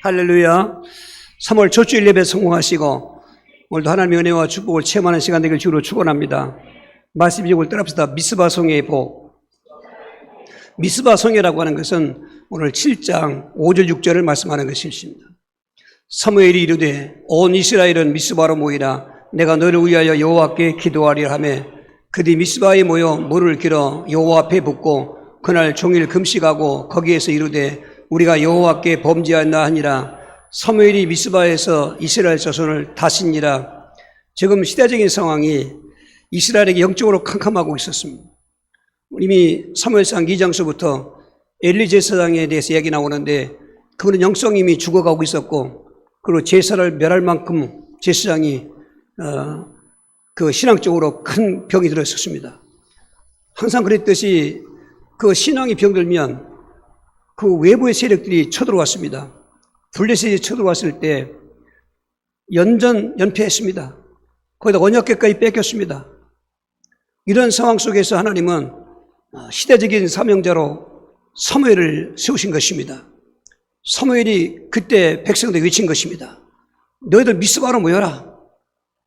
할렐루야. 3월 첫 주일 예배 성공하시고 오늘도 하나님의 은혜와 축복을 체험하는 시간 되길 주로 축원합니다. 말씀 제목을 따라합시다. 미스바 성의 복. 미스바 성회라고 하는 것은 오늘 7장 5절 6절을 말씀하는 것입니다. 사무엘이 이르되 온 이스라엘은 미스바로 모이라. 내가 너를 위하여 여호와께 기도하리라 하며 그들이 미스바에 모여 물을 길어 여호와 앞에 붓고 그날 종일 금식하고 거기에서 이르되 우리가 여호와께 범죄하였나 하니라. 사무엘이 미스바에서 이스라엘 자손을 다스리니라. 지금 시대적인 상황이 이스라엘에게 영적으로 캄캄하고 있었습니다. 이미 사무엘상 2장서부터 엘리 제사장에 대해서 이야기 나오는데 그분은 영성이 이미 죽어가고 있었고 그리고 제사를 멸할 만큼 제사장이 그 신앙적으로 큰 병이 들었었습니다. 항상 그랬듯이 그 신앙이 병들면 그 외부의 세력들이 쳐들어왔습니다. 블레셋이 쳐들어왔을 때 연패했습니다. 거기다 언약궤까지 뺏겼습니다. 이런 상황 속에서 하나님은 시대적인 사명자로 사무엘을 세우신 것입니다. 사무엘이 그때 백성들에게 외친 것입니다. 너희들 미스바로 모여라.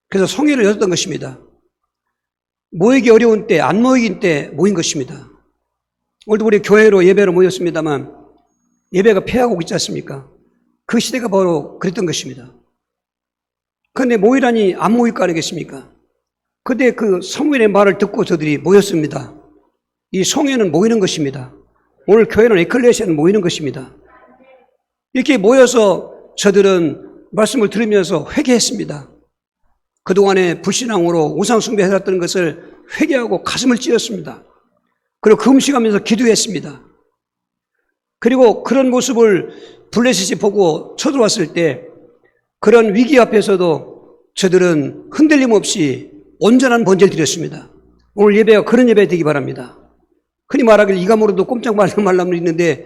그래서 성회를 열었던 것입니다. 모이기 어려운 때, 안 모이긴 때 모인 것입니다. 오늘도 우리 교회로 예배로 모였습니다만 예배가 폐하고 있지 않습니까? 그 시대가 바로 그랬던 것입니다. 그런데 모이라니 안 모일 거 아니겠습니까? 그때 그 사무엘의 말을 듣고 저들이 모였습니다. 이 성회는 모이는 것입니다. 오늘 교회는 에클레시아는 모이는 것입니다. 이렇게 모여서 저들은 말씀을 들으면서 회개했습니다. 그동안에 불신앙으로 우상숭배해왔던 것을 회개하고 가슴을 찢었습니다. 그리고 금식하면서 기도했습니다. 그리고 그런 모습을 블레셋이 보고 쳐들어왔을 때 그런 위기 앞에서도 저들은 흔들림 없이 온전한 번제를 드렸습니다. 오늘 예배가 그런 예배 되기 바랍니다. 흔히 말하길 이가모로도 꼼짝 말람말람 있는데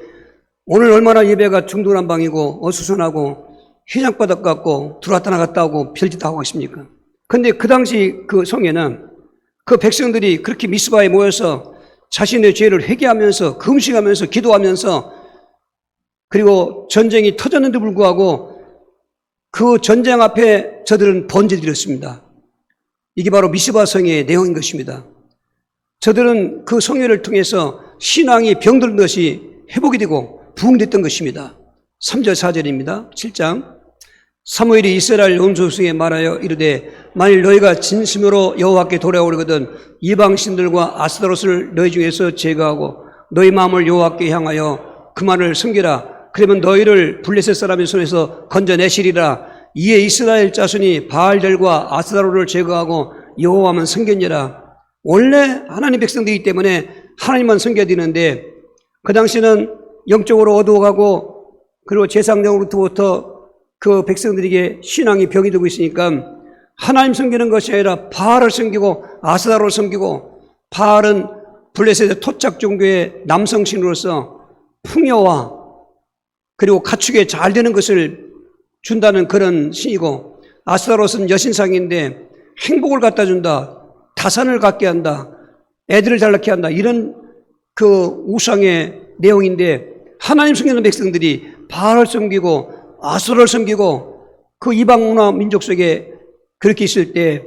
오늘 얼마나 예배가 중두난방이고 어수선하고 휘장바닥 같고 들어왔다 나갔다 하고 별짓 하고 있습니까? 그런데 그 당시 그 성에는 그 백성들이 그렇게 미스바에 모여서 자신의 죄를 회개하면서 금식하면서 기도하면서 그리고 전쟁이 터졌는데 불구하고 그 전쟁 앞에 저들은 번제 드렸습니다. 이게 바로 미스바 성회의 내용인 것입니다. 저들은 그 성회를 통해서 신앙이 병든 것이 회복이 되고 부흥됐던 것입니다. 3절 4절입니다. 7장 사무엘이 이스라엘 온 족속에 말하여 이르되 만일 너희가 진심으로 여호와께 돌아오려거든 이방 신들과 아스타롯을 너희 중에서 제거하고 너희 마음을 여호와께 향하여 그만을 섬기라. 그러면 너희를 블레셋 사람의 손에서 건져내시리라. 이에 이스라엘 자손이 바알들과 아스타롯을 제거하고 여호와만 섬겼니라. 원래 하나님 백성들이기 때문에 하나님만 섬겨야 되는데 그 당시는 영적으로 어두워가고 그리고 제사장으로부터 그 백성들에게 신앙이 병이 되고 있으니까 하나님 섬기는 것이 아니라 바알을 섬기고 아스타롯을 섬기고 바알은 블레셋의 토착 종교의 남성신으로서 풍요와 그리고 가축에 잘 되는 것을 준다는 그런 신이고 아스타롯은 여신상인데 행복을 갖다 준다, 다산을 갖게 한다, 애들을 잘 낳게 한다 이런 그 우상의 내용인데 하나님 섬기는 백성들이 바알을 섬기고 아스타롯을 섬기고 그 이방 문화 민족 속에 그렇게 있을 때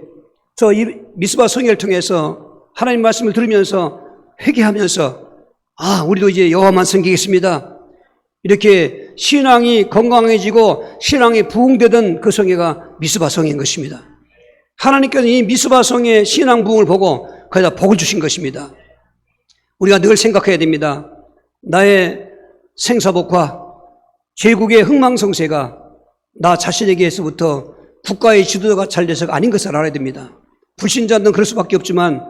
저 미스바 성회를 통해서 하나님 말씀을 들으면서 회개하면서 우리도 이제 여호와만 섬기겠습니다. 이렇게 신앙이 건강해지고 신앙이 부흥되던 그 성회가 미스바 성회인 것입니다. 하나님께서 이 미스바 성회의 신앙 부흥을 보고 거기다 복을 주신 것입니다. 우리가 늘 생각해야 됩니다. 나의 생사복화, 제국의 흥망성쇠가 나 자신에게서부터 국가의 지도자가 잘 돼서가 아닌 것을 알아야 됩니다. 불신자는 그럴 수밖에 없지만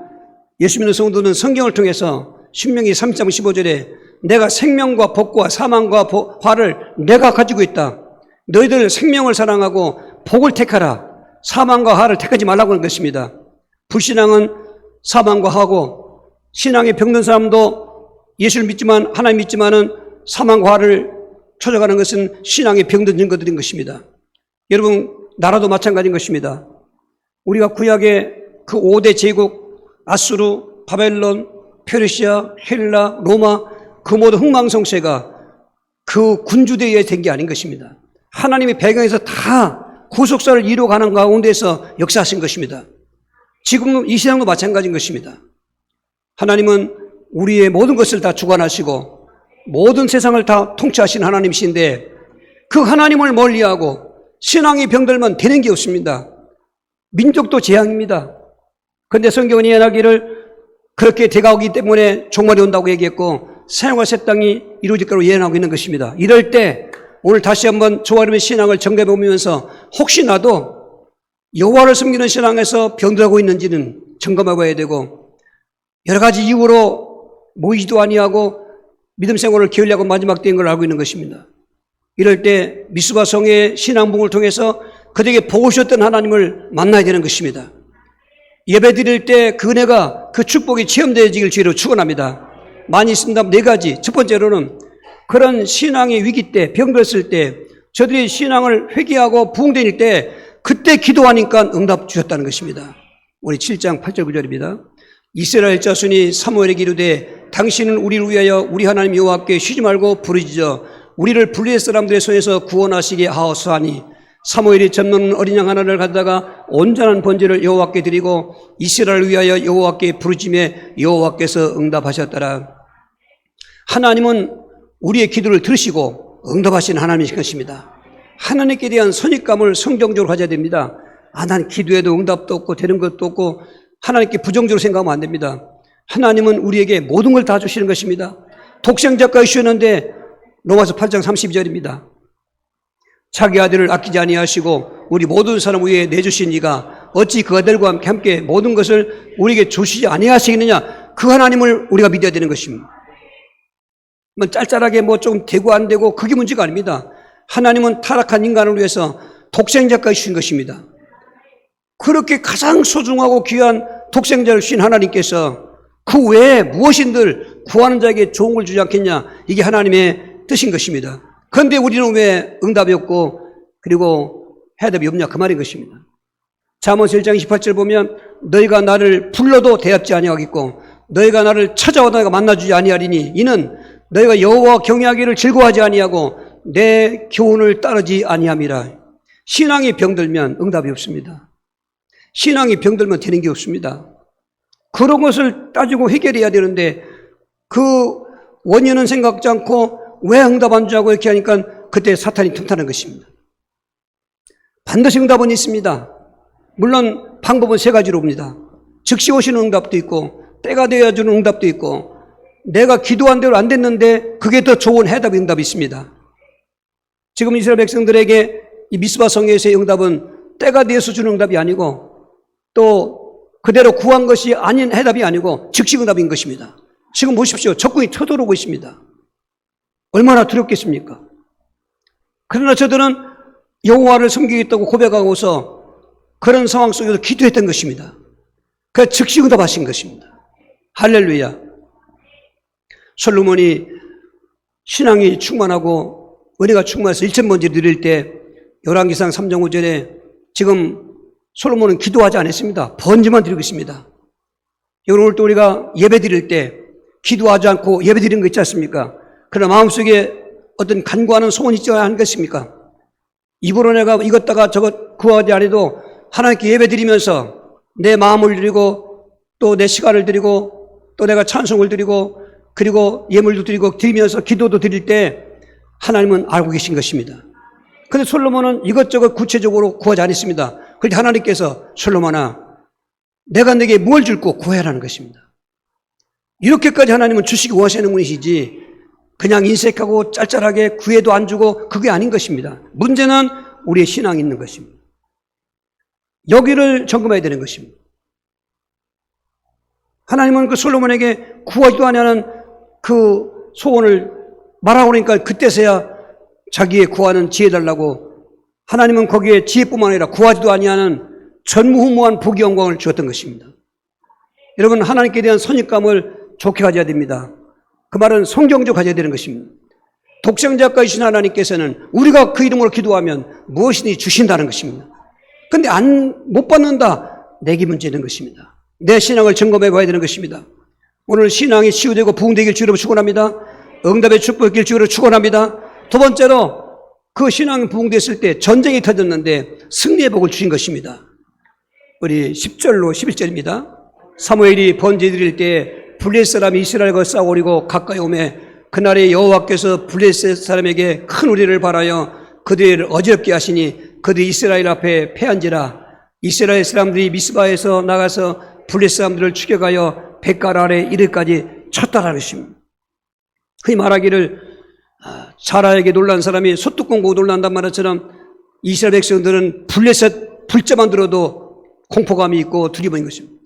예수 믿는 성도는 성경을 통해서 신명기 3장 15절에 내가 생명과 복과 사망과 화를 내가 가지고 있다. 너희들 생명을 사랑하고 복을 택하라. 사망과 화를 택하지 말라고 하는 것입니다. 불신앙은 사망과 화고 신앙에 병든 사람도 예수를 믿지만 하나님 믿지만은 사망과 화를 찾아가는 것은 신앙에 병든 증거들인 것입니다. 여러분 나라도 마찬가지인 것입니다. 우리가 구약의 그 5대 제국 아수르, 바벨론, 페르시아, 헬라, 로마 그 모든 흥망성쇠가 그 군주대에 된 게 아닌 것입니다. 하나님의 배경에서 다 구속사를 이루어가는 가운데서 역사하신 것입니다. 지금 이 시장도 마찬가지인 것입니다. 하나님은 우리의 모든 것을 다 주관하시고 모든 세상을 다 통치하신 하나님이신데 그 하나님을 멀리하고 신앙이 병들면 되는 게 없습니다. 민족도 재앙입니다. 그런데 성경은 예언하기를 그렇게 돼가오기 때문에 종말이 온다고 얘기했고 생활과 새 땅이 이루어질 거라고 예언하고 있는 것입니다. 이럴 때 오늘 다시 한번 저와 여러분의 신앙을 점검해보면서 혹시나도 여호와를 섬기는 신앙에서 병들하고 있는지는 점검해봐야 되고 여러 가지 이유로 모이지도 아니하고 믿음 생활을 게을리하고 마지막 때인 걸 알고 있는 것입니다. 이럴 때 미스바 성의 신앙봉을 통해서 그들에게 보고 주셨던 하나님을 만나야 되는 것입니다. 예배 드릴 때 그 은혜가 그 축복이 체험되어지길 주의로 축원합니다. 많이 있습니다. 4가지. 첫 번째로는 그런 신앙의 위기 때, 병들었을 때 저들이 신앙을 회개하고 부흥될 때 그때 기도하니까 응답 주셨다는 것입니다. 우리 7장 8절 9절입니다. 이스라엘 자손이 사무엘에게 이르되 당신은 우리를 위하여 우리 하나님 여호와께 쉬지 말고 부르짖어 우리를 블레셋 사람들의 손에서 구원하시게 하옵소하니 사무엘이 젖먹는 어린 양 하나를 가져다가 온전한 번제를 여호와께 드리고 이스라엘을 위하여 여호와께 부르짖매 여호와께서 응답하셨더라. 하나님은 우리의 기도를 들으시고 응답하시는 하나님이신 것입니다. 하나님께 대한 선입감을 성경적으로 가져야 됩니다. 난 기도해도 응답도 없고 되는 것도 없고 하나님께 부정적으로 생각하면 안 됩니다. 하나님은 우리에게 모든 걸 다 주시는 것입니다. 독생자까지 주셨는데 로마서 8장 32절입니다. 자기 아들을 아끼지 아니하시고 우리 모든 사람 위에 내주신 이가 어찌 그 아들과 함께 모든 것을 우리에게 주시지 아니하시겠느냐. 그 하나님을 우리가 믿어야 되는 것입니다. 짤짤하게 조금 되고 안 되고 그게 문제가 아닙니다. 하나님은 타락한 인간을 위해서 독생자까지 주신 것입니다. 그렇게 가장 소중하고 귀한 독생자를 주신 하나님께서 그 외에 무엇인들 구하는 자에게 좋은 걸 주지 않겠냐. 이게 하나님의 뜻인 것입니다. 그런데 우리는 왜 응답이 없고 그리고 해답이 없냐 그 말인 것입니다. 잠언서 1장 28절 보면 너희가 나를 불러도 대답지 아니하겠고 너희가 나를 찾아와도 내가 만나주지 아니하리니 이는 너희가 여호와 경외하기를 즐거워하지 아니하고 내 교훈을 따르지 아니함이라. 신앙이 병들면 응답이 없습니다. 신앙이 병들면 되는 게 없습니다. 그런 것을 따지고 해결해야 되는데 그 원인은 생각지 않고 왜 응답 안 주냐고 이렇게 하니까 그때 사탄이 틈타는 것입니다. 반드시 응답은 있습니다. 물론 방법은 3가지로 옵니다. 즉시 오시는 응답도 있고 때가 되어 주는 응답도 있고 내가 기도한 대로 안 됐는데 그게 더 좋은 해답의 응답이 있습니다. 지금 이스라엘 백성들에게 이 미스바 성에서의 응답은 때가 되어서 주는 응답이 아니고 또 그대로 구한 것이 아닌 해답이 아니고 즉시 응답인 것입니다. 지금 보십시오. 적군이 쳐들어오고 있습니다. 얼마나 두렵겠습니까? 그러나 저들은 여호와를 섬기겠다고 고백하고서 그런 상황 속에서 기도했던 것입니다. 그 즉시 응답하신 것입니다. 할렐루야. 솔로몬이 신앙이 충만하고 은혜가 충만해서 1,000번째 드릴 때 열왕기상 3장 5절에 지금 솔로몬은 기도하지 않았습니다. 번제만 드리고 있습니다. 오늘 또 우리가 예배 드릴 때 기도하지 않고 예배 드리는 거 있지 않습니까? 그러나 마음속에 어떤 간구하는 소원이 있지 않겠습니까? 입으로 내가 이것다가 저것 구하지 않아도 하나님께 예배 드리면서 내 마음을 드리고 또 내 시간을 드리고 또 내가 찬송을 드리고 그리고 예물도 드리면서 기도도 드릴 때 하나님은 알고 계신 것입니다. 그런데 솔로몬은 이것저것 구체적으로 구하지 않았습니다. 그런데 하나님께서 솔로몬아 내가 내게 뭘 줄고 구해라는 것입니다. 이렇게까지 하나님은 주시기 원하시는 분이시지 그냥 인색하고 짤짤하게 구해도 안 주고 그게 아닌 것입니다. 문제는 우리의 신앙이 있는 것입니다. 여기를 점검해야 되는 것입니다. 하나님은 그 솔로몬에게 구하지도 아니하는 그 소원을 말하고 그러니까 그때서야 자기의 구하는 지혜 달라고 하나님은 거기에 지혜뿐만 아니라 구하지도 아니하는 전무후무한 복의 영광을 주었던 것입니다. 여러분 하나님께 대한 선입감을 좋게 가져야 됩니다. 그 말은 성경적으로 가져야 되는 것입니다. 독생자까지 주신 하나님께서는 우리가 그 이름으로 기도하면 무엇이든지 주신다는 것입니다. 그런데 못 받는다. 내게 문제는 것입니다. 내 신앙을 점검해 봐야 되는 것입니다. 오늘 신앙이 치유되고 부흥되길 주로 축원합니다. 응답의 축복을 주로 축원합니다. 두 번째로 그 신앙이 부흥됐을 때 전쟁이 터졌는데 승리의 복을 주신 것입니다. 우리 10절로 11절입니다. 사무엘이 번제 드릴 때 블레셋 사람이 이스라엘과 싸우려고 가까이 오매 그날에 여호와께서 블레셋 사람에게 큰 우리를 발하여 그들을 어지럽게 하시니 그들이 이스라엘 앞에 패한지라. 이스라엘 사람들이 미스바에서 나가서 블레셋 사람들을 추격하여 벳갈 아래 이르기까지 쳤다라는 것입니다. 그이 말하기를 자라에게 놀란 사람이 소뚜껑 보고 놀란단 말처럼 이스라엘 백성들은 블레셋 불자만 들어도 공포감이 있고 두려움인 것입니다.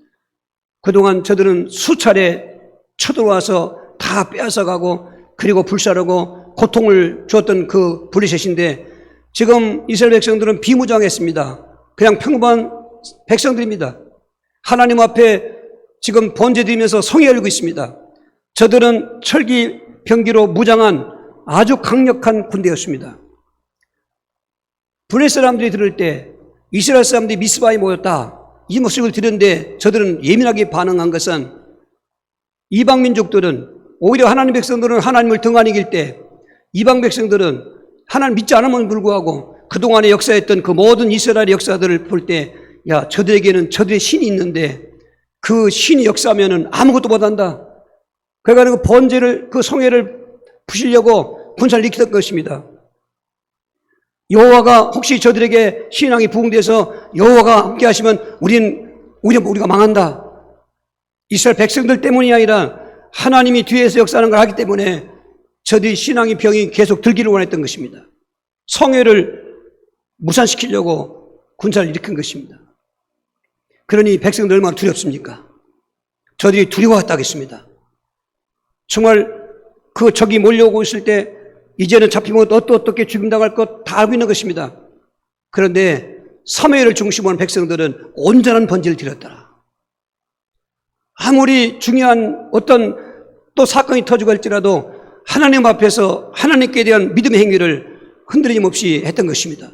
그동안 저들은 수차례 쳐들어와서 다 빼앗아가고 그리고 불사르고 고통을 주었던 그 블레셋인데 지금 이스라엘 백성들은 비무장했습니다. 그냥 평범한 백성들입니다. 하나님 앞에 지금 번제 드리면서 성에 열고 있습니다. 저들은 철기 병기로 무장한 아주 강력한 군대였습니다. 블레셋 사람들이 들을 때 이스라엘 사람들이 미스바에 모였다 이 모습을 들었는데 저들은 예민하게 반응한 것은 이방 민족들은 오히려 하나님 백성들은 하나님을 등한히 이길 때 이방 백성들은 하나님 믿지 않으면 불구하고 그동안에 역사했던 그 모든 이스라엘의 역사들을 볼 때 야 저들에게는 저들의 신이 있는데 그 신이 역사하면은 아무것도 못한다. 그러니까 그 번제를 그 성회를 부시려고 군사를 일으켰던 것입니다. 여호와가 혹시 저들에게 신앙이 부흥돼서 여호와가 함께 하시면 우리가 망한다. 이스라엘 백성들 때문이 아니라 하나님이 뒤에서 역사하는 걸 하기 때문에 저들이 신앙의 병이 계속 들기를 원했던 것입니다. 성회를 무산시키려고 군사를 일으킨 것입니다. 그러니 백성들 얼마나 두렵습니까? 저들이 두려워했다겠습니다. 정말 그 적이 몰려오고 있을 때 이제는 잡히면 어떻게 죽임당할 것 다 알고 있는 것입니다. 그런데 사무엘을 중심으로 한 백성들은 온전한 번제를 드렸더라. 아무리 중요한 어떤 또 사건이 터지고 할지라도 하나님 앞에서 하나님께 대한 믿음의 행위를 흔들림 없이 했던 것입니다.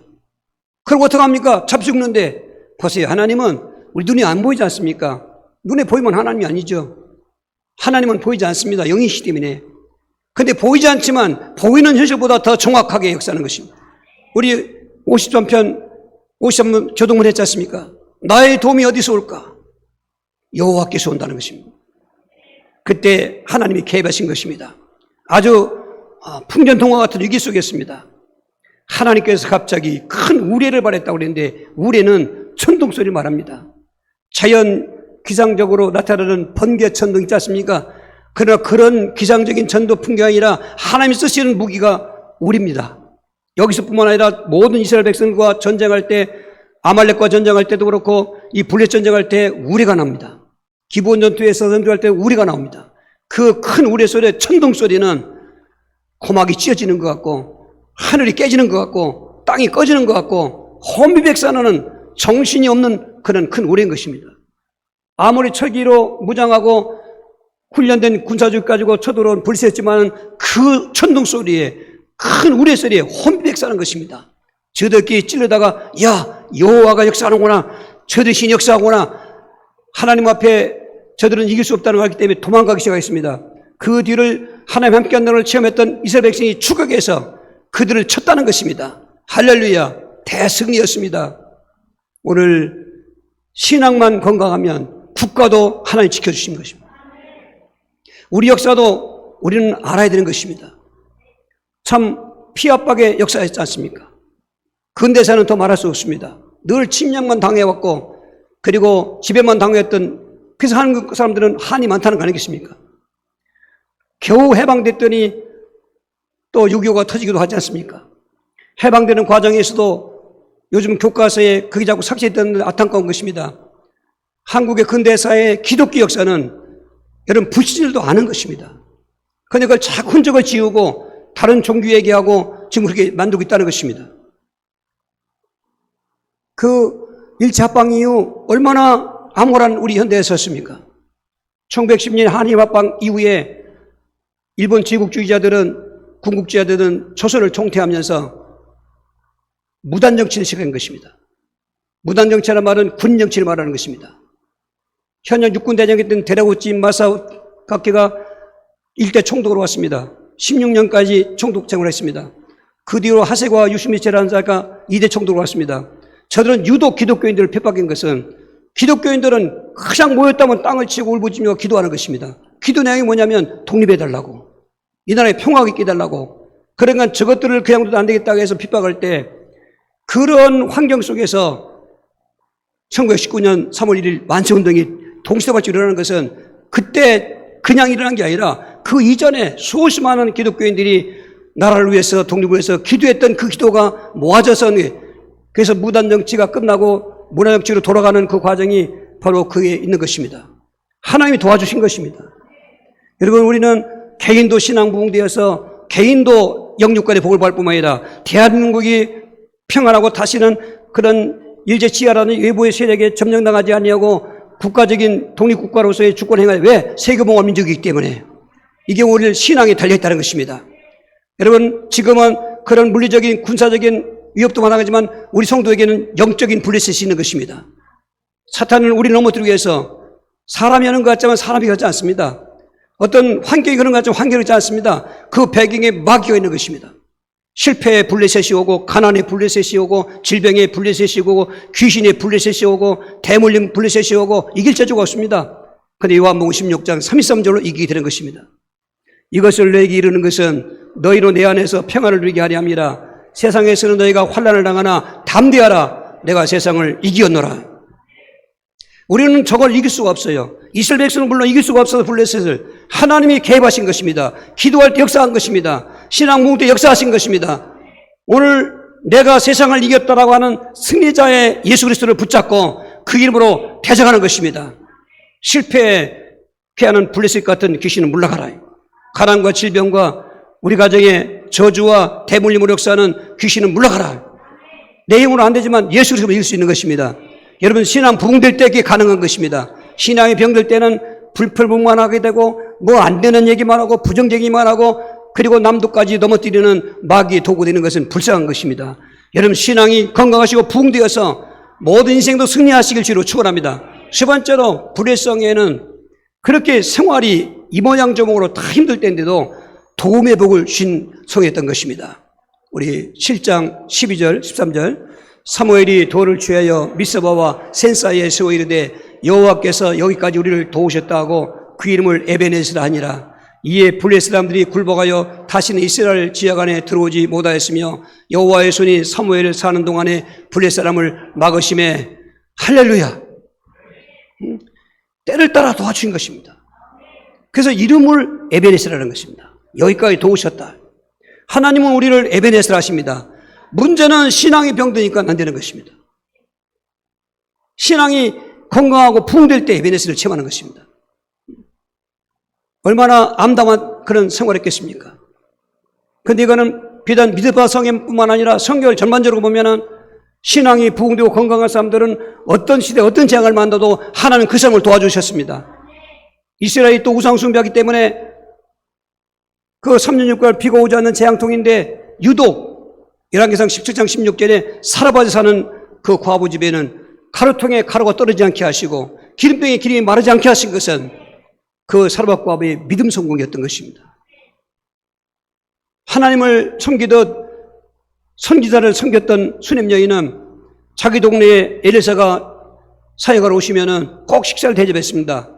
그리고 어떻게 합니까? 잡 죽는데 보세요. 하나님은 우리 눈이 안 보이지 않습니까? 눈에 보이면 하나님이 아니죠. 하나님은 보이지 않습니다. 영이시기 때문에. 근데 보이지 않지만 보이는 현실보다 더 정확하게 역사하는 것입니다. 우리 53편 교동문 했지 않습니까? 나의 도움이 어디서 올까? 여호와께서 온다는 것입니다. 그때 하나님이 개입하신 것입니다. 아주 풍전통화 같은 위기 속이었습니다. 하나님께서 갑자기 큰 우레를 발했다고 그랬는데 우레는 천둥소리를 말합니다. 자연 기상적으로 나타나는 번개 천둥 있지 않습니까? 그러나 그런 기상적인 전도 풍경이 아니라 하나님이 쓰시는 무기가 우리입니다. 여기서뿐만 아니라 모든 이스라엘 백성과 전쟁할 때 아말렉과 전쟁할 때도 그렇고 이 블레셋 전쟁할 때 우레가 납니다. 기브온 전투에서 전투할 때 우레가 나옵니다. 그 큰 우레 소리의 천둥 소리는 고막이 찢어지는 것 같고 하늘이 깨지는 것 같고 땅이 꺼지는 것 같고 혼비백산하는 정신이 없는 그런 큰 우레인 것입니다. 아무리 철기로 무장하고 훈련된 군사주의 가지고 쳐들어온 블레셋지만 그 천둥 소리에 큰 우레 소리에 혼비백산한 것입니다. 저들끼리 찔러다가 야 여호와가 역사하는구나, 저들 신이 역사하구나, 하나님 앞에 저들은 이길 수 없다는 걸 알기 때문에 도망가기 시작했습니다. 그 뒤를 하나님 함께 한다는 걸 체험했던 이스라엘 백성이 추격해서 그들을 쳤다는 것입니다. 할렐루야, 대승리였습니다. 오늘 신앙만 건강하면 국가도 하나님 지켜주시는 것입니다. 우리 역사도 우리는 알아야 되는 것입니다. 참 피압박의 역사였지 않습니까? 근대사는 더 말할 수 없습니다. 늘 침략만 당해왔고 그리고 지배만 당했던, 그래서 한국 사람들은 한이 많다는 거 아니겠습니까? 겨우 해방됐더니 또 6.25가 터지기도 하지 않습니까? 해방되는 과정에서도 요즘 교과서에 그게 자꾸 삭제됐다는 안타까운 것입니다. 한국의 근대사의 기독교 역사는 여러분 불신들도 아는 것입니다. 그런데 그걸 자꾸 흔적을 지우고 다른 종교 얘기하고 지금 그렇게 만들고 있다는 것입니다. 그 일제 합방 이후 얼마나 암울한 우리 현대에 섰습니까? 1910년 한일 합방 이후에 일본 제국주의자들은, 군국주의자들은 조선을 통태하면서 무단정치를 시작한 것입니다. 무단정치라는 말은 군정치를 말하는 것입니다. 현역 육군대장이었던 데라우치 마사오카케가 일대 총독으로 왔습니다. 16년까지 총독 생활을 했습니다. 그 뒤로 하세과 유시미체라는 자가 2대 총독으로 왔습니다. 저들은 유독 기독교인들을 핍박한 것은 기독교인들은 가장 모였다면 땅을 치고 울부짖며 기도하는 것입니다. 기도 내용이 뭐냐면 독립해달라고, 이 나라에 평화가 있게 해달라고. 그러니까 저것들을 그냥 둬도 안 되겠다고 해서 핍박할 때 그런 환경 속에서 1919년 3월 1일 만세운동이 동시다발적으로 일어나는 것은 그때 그냥 일어난 게 아니라 그 이전에 수십 많은 기독교인들이 나라를 위해서 독립을 위해서 기도했던 그 기도가 모아져서, 그래서 무단 정치가 끝나고 문화 정치로 돌아가는 그 과정이 바로 그게 있는 것입니다. 하나님이 도와주신 것입니다. 여러분, 우리는 개인도 신앙 부흥되어서 개인도 영육간의 복을 받을 뿐만 아니라 대한민국이 평안하고 다시는 그런 일제치하라는 외부의 세력에 점령당하지 아니하고 국가적인 독립국가로서의 주권 행하에, 왜? 세계봉화 민족이기 때문에. 이게 우리 신앙에 달려있다는 것입니다. 여러분, 지금은 그런 물리적인 군사적인 위협도 많아가지만 우리 성도에게는 영적인 블레셋이 있는 것입니다. 사탄은 우리를 넘어뜨리기 위해서 사람이 하는 것 같지만 사람이 그렇지 않습니다. 어떤 환경이 그런 것 같지만 환경이 그렇지 않습니다. 그 배경에 마귀가 있는 것입니다. 실패의 블레셋이 오고, 가난의 블레셋이 오고, 질병의 블레셋이 오고, 귀신의 블레셋이 오고, 대물림 블레셋이 오고, 이길 자주가 없습니다. 그런데 요한복음 16장 33절로 이기게 되는 것입니다. 이것을 너에게 이르는 것은 너희로 내 안에서 평안을 누리게 하려 함이라. 세상에서는 너희가 환난을 당하나 담대하라. 내가 세상을 이기었노라. 우리는 저걸 이길 수가 없어요. 이스라엘 백성은 물론 이길 수가 없어서 블레셋을 하나님이 개입하신 것입니다. 기도할 때 역사한 것입니다. 신앙 부흥 때 역사하신 것입니다. 오늘 내가 세상을 이겼다라고 하는 승리자의 예수 그리스도를 붙잡고 그 이름으로 대적하는 것입니다. 실패에 피하는 블레셋 같은 귀신은 물러가라. 가난과 질병과 우리 가정의 저주와 대물림으로 역사하는 귀신은 물러가라. 내 힘으로 안 되지만 예수 그리스도로 이길 수 있는 것입니다. 여러분, 신앙 부흥될 때 그게 가능한 것입니다. 신앙이 병들 때는 불평불만 하게 되고 뭐 안 되는 얘기만 하고 부정적이만 하고 그리고 남도까지 넘어뜨리는 마귀의 도구 되는 것은 불쌍한 것입니다. 여러분, 신앙이 건강하시고 부흥되어서 모든 인생도 승리하시길 주로 축원합니다. 세 번째로, 불의성에는 그렇게 생활이 이 모양 저모로 다 힘들 때인데도 도움의 복을 주신 성이었던 것입니다. 우리 7장 12절 13절 사무엘이 돌을 취하여 미스바와 센 사이에 세워 이르되 여호와께서 여기까지 우리를 도우셨다고 그 이름을 에베네스라 하니라. 이에 블레셋 사람들이 굴복하여 다시는 이스라엘 지역 안에 들어오지 못하였으며 여호와의 손이 사무엘을 사는 동안에 블레셋 사람을 막으심에 할렐루야. 때를 따라 도와주신 것입니다. 그래서 이름을 에베네스라는 것입니다. 여기까지 도우셨다. 하나님은 우리를 에베네스라 하십니다. 문제는 신앙이 병드니까 안 되는 것입니다. 신앙이 건강하고 부흥될 때 에베네스를 체험하는 것입니다. 얼마나 암담한 그런 생활했겠습니까? 그런데 이거는 비단 미드바 성인뿐만 아니라 성경을 전반적으로 보면은 신앙이 부흥되고 건강한 사람들은 어떤 시대, 어떤 재앙을 만나도 하나님 그 사람을 도와주셨습니다. 이스라엘이 또 우상숭배하기 때문에 그 3년 6개월 비가 오지 않는 재앙통인데 유독 열왕기상 17장 16절에 사르밧에 사는 그 과부 집에는 가루통에 가루가 떨어지지 않게 하시고 기름병에 기름이 마르지 않게 하신 것은 그 사르밧 과부의 믿음 성공이었던 것입니다. 하나님을 섬기듯 선지자를 섬겼던 수냄 여인은 자기 동네에 엘리사가 사역하러 오시면은 꼭 식사를 대접했습니다.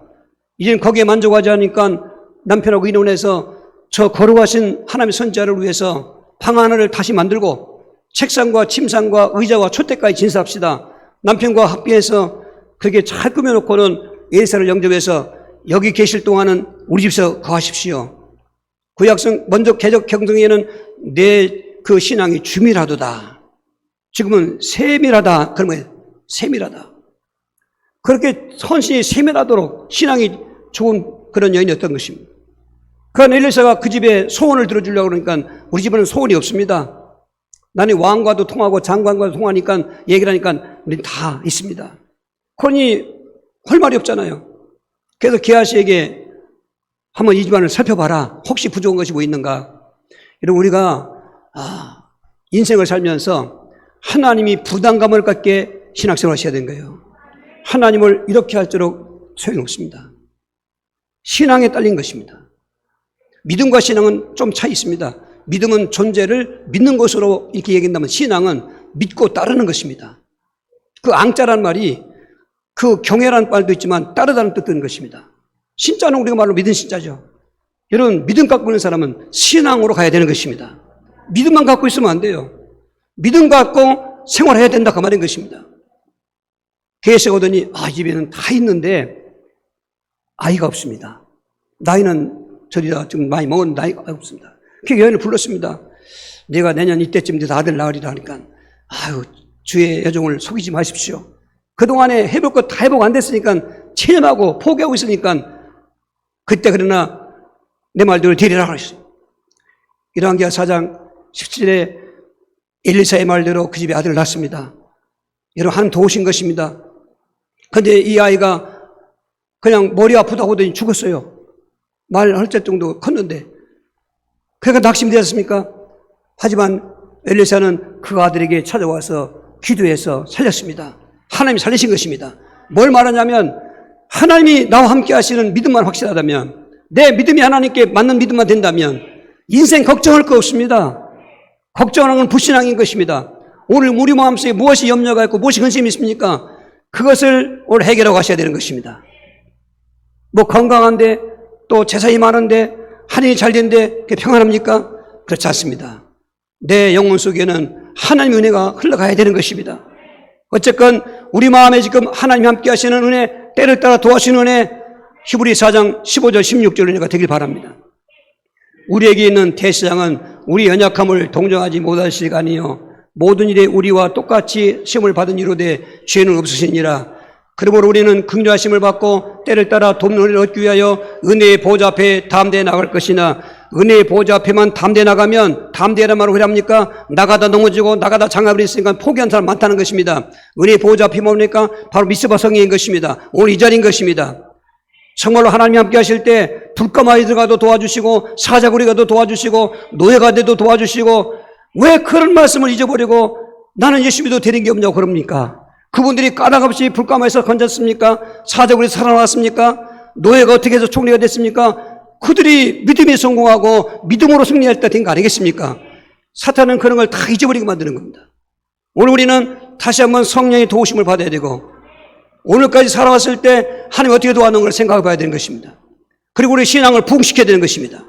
이제는 거기에 만족하지 않으니까 남편하고 의논해서 저 거룩하신 하나님의 선지자를 위해서 방 하나를 다시 만들고 책상과 침상과 의자와 촛대까지 진설합시다. 남편과 합의해서 그렇게 잘 꾸며놓고는 엘리사를 영접해서 여기 계실 동안은 우리 집에서 거하십시오. 구약성 먼저 개적 경성에는 내 그 신앙이 주밀하도다. 지금은 세밀하다. 그러면 세밀하다. 그렇게 헌신이 세밀하도록 신앙이 좋은 그런 여인이었던 것입니다. 그러나 엘리사가 그 집에 소원을 들어주려고 그러니까 우리 집에는 소원이 없습니다. 나는 왕과도 통하고 장관과도 통하니까 얘기를 하니까 우리는 다 있습니다. 그러니 할 말이 없잖아요. 그래서 게하시에게 한번 이 집안을 살펴봐라. 혹시 부족한 것이 뭐 있는가. 이런 우리가 인생을 살면서 하나님이 부담감을 갖게 신학생활을 하셔야 되는 거예요. 하나님을 이렇게 할수록 소용이 없습니다. 신앙에 딸린 것입니다. 믿음과 신앙은 좀 차이 있습니다. 믿음은 존재를 믿는 것으로 이렇게 얘기한다면 신앙은 믿고 따르는 것입니다. 그 앙자란 말이 그 경외라는 말도 있지만 따르다는 뜻도 있는 것입니다. 신자는 우리가 말로 믿은 신자죠. 여러분, 믿음 갖고 있는 사람은 신앙으로 가야 되는 것입니다. 믿음만 갖고 있으면 안 돼요. 믿음 갖고 생활해야 된다 그 말인 것입니다. 계획에 오더니 집에는 다 있는데 아이가 없습니다. 나이는 저리다 좀 많이 먹은 나이가 없습니다. 그 여인을 불렀습니다. 내가 내년 이때쯤 돼서 아들 낳으리라 하니까 주의 여종을 속이지 마십시오. 그동안에 해볼 것 다 해보고 안 됐으니까 체념하고 포기하고 있으니까 그때 그러나 내 말대로 되리라 그랬어요. 열왕기하 4장 17절에 엘리사의 말대로 그 집에 아들을 낳습니다. 여러분, 하나님 도우신 것입니다. 근데 이 아이가 그냥 머리 아프다고 하더니 죽었어요. 말할 정도 컸는데. 그러니까 낙심되었습니까? 하지만 엘리사는 그 아들에게 찾아와서 기도해서 살렸습니다. 하나님이 살리신 것입니다. 뭘 말하냐면 하나님이 나와 함께 하시는 믿음만 확실하다면, 내 믿음이 하나님께 맞는 믿음만 된다면 인생 걱정할 거 없습니다. 걱정하는 건 불신앙인 것입니다. 오늘 우리 마음속에 무엇이 염려가 있고 무엇이 근심이 있습니까? 그것을 오늘 해결하고 가셔야 되는 것입니다. 뭐 건강한데 또 재산이 많은데 하늘이 잘 된데 그게 평안합니까? 그렇지 않습니다. 내 영혼 속에는 하나님의 은혜가 흘러가야 되는 것입니다. 어쨌건 우리 마음에 지금 하나님이 함께 하시는 은혜, 때를 따라 도와주시는 은혜, 히브리 4장 15절 16절 은혜가 되길 바랍니다. 우리에게 있는 대시장은 우리 연약함을 동정하지 못하실 아니요 모든 일에 우리와 똑같이 시험을 받은 이로되 죄는 없으시니라. 그러므로 우리는 긍휼하심을 받고 때를 따라 돕는 은혜를 얻기 위하여 은혜의 보좌 앞에 담대히 나갈 것이나, 은혜의 보좌 앞에만 담대히 나가면, 담대히란 말은 왜 합니까? 나가다 넘어지고 나가다 장애를 있으니까 포기한 사람 많다는 것입니다. 은혜의 보좌 앞이 뭡니까? 바로 미스바 성회인 것입니다. 오늘 이 자리인 것입니다. 정말로 하나님이 함께 하실 때 불가마에 들어가도 도와주시고 사자굴이 가도 도와주시고 노예가 돼도 도와주시고, 왜 그런 말씀을 잊어버리고 나는 예수 믿어도 되는 게 없냐고 그럽니까? 그분들이 까닭없이 불가마에서 건졌습니까? 사자굴이 살아났습니까? 노예가 어떻게 해서 총리가 됐습니까? 그들이 믿음에 성공하고 믿음으로 승리할 때 된 거 아니겠습니까? 사탄은 그런 걸 다 잊어버리게 만드는 겁니다. 오늘 우리는 다시 한번 성령의 도우심을 받아야 되고, 오늘까지 살아왔을 때 하나님 어떻게 도와놓은 걸 생각해 봐야 되는 것입니다. 그리고 우리 신앙을 부흥시켜야 되는 것입니다.